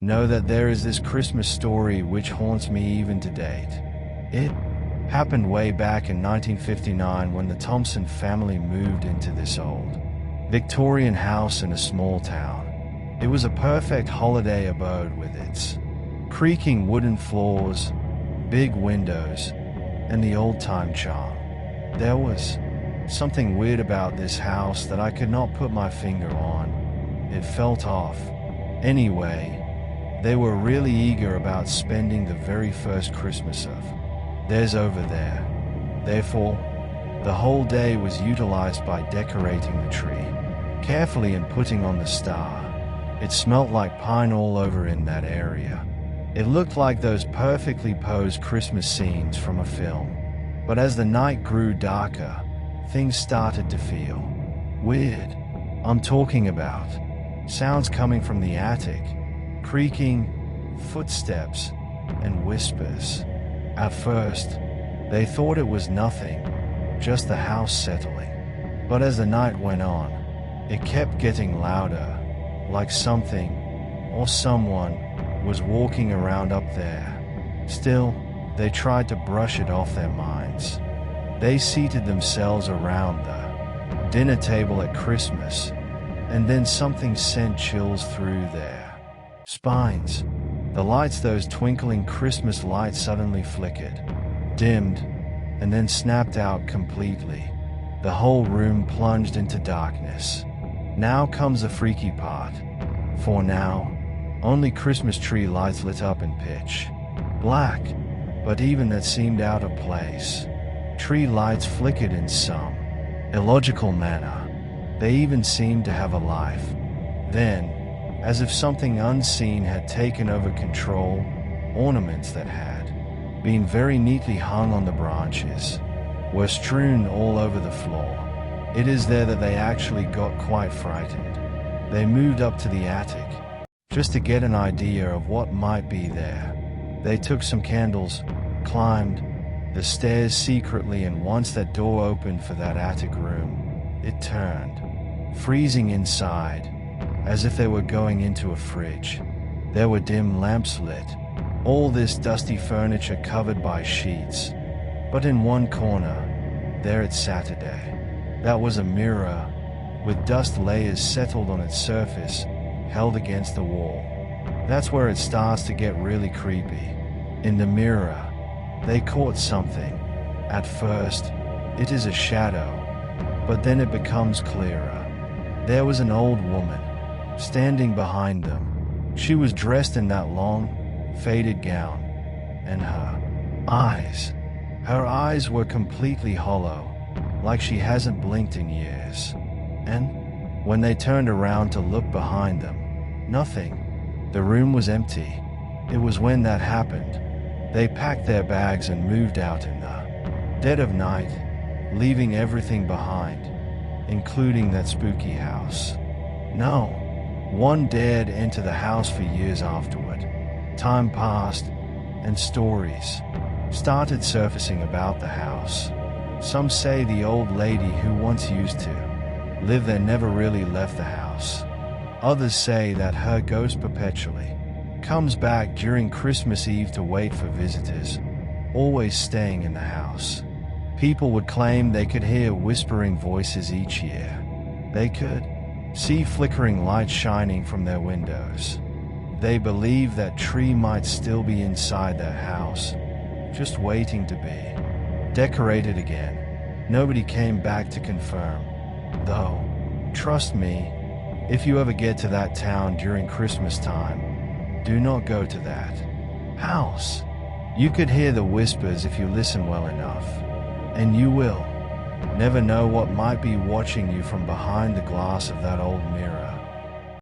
know that there is this Christmas story which haunts me even to date. It happened way back in 1959 when the Thompson family moved into this old Victorian house in a small town. It was a perfect holiday abode with its creaking wooden floors, big windows, and the old-time charm. There was something weird about this house that I could not put my finger on. It felt off. Anyway, they were really eager about spending the very first Christmas of theirs over there. Therefore, the whole day was utilized by decorating the tree carefully and putting on the star. It smelt like pine all over in that area. It looked like those perfectly posed Christmas scenes from a film. But as the night grew darker, things started to feel weird. I'm talking about sounds coming from the attic, creaking, footsteps, and whispers. At first, they thought it was nothing, just the house settling. But as the night went on, it kept getting louder, like something or someone was walking around up there. Still, they tried to brush it off their minds. They seated themselves around the dinner table at Christmas, and then something sent chills through their spines. The lights, those twinkling Christmas lights, suddenly flickered, dimmed, and then snapped out completely. The whole room plunged into darkness. Now comes the freaky part. For now, only Christmas tree lights lit up in pitch black, but even that seemed out of place. Tree lights flickered in some illogical manner. They even seemed to have a life. Then, as if something unseen had taken over control, ornaments that had been very neatly hung on the branches were strewn all over the floor. It is there that they actually got quite frightened. They moved up to the attic, just to get an idea of what might be there. They took some candles, climbed the stairs secretly, and once that door opened for that attic room, it turned, freezing inside, as if they were going into a fridge. There were dim lamps lit, all this dusty furniture covered by sheets. But in one corner, there it Saturday. That was a mirror, with dust layers settled on its surface, held against the wall. That's where it starts to get really creepy. In the mirror, they caught something. At first, it is a shadow, but then it becomes clearer. There was an old woman, standing behind them. She was dressed in that long, faded gown, and her eyes were completely hollow, like she hasn't blinked in years. And when they turned around to look behind them, nothing. The room was empty. It was when that happened. They packed their bags and moved out in the dead of night, leaving everything behind, including that spooky house. No one dared enter the house for years afterward. Time passed, and stories started surfacing about the house. Some say the old lady who once used to live there never really left the house. Others say that her ghost perpetually comes back during Christmas Eve to wait for visitors, always staying in the house. People would claim they could hear whispering voices each year. They could see flickering lights shining from their windows. They believe that tree might still be inside their house, just waiting to be decorated again. Nobody came back to confirm, though. Trust me, if you ever get to that town during Christmas time, do not go to that house. You could hear the whispers if you listen well enough, and you will never know what might be watching you from behind the glass of that old mirror.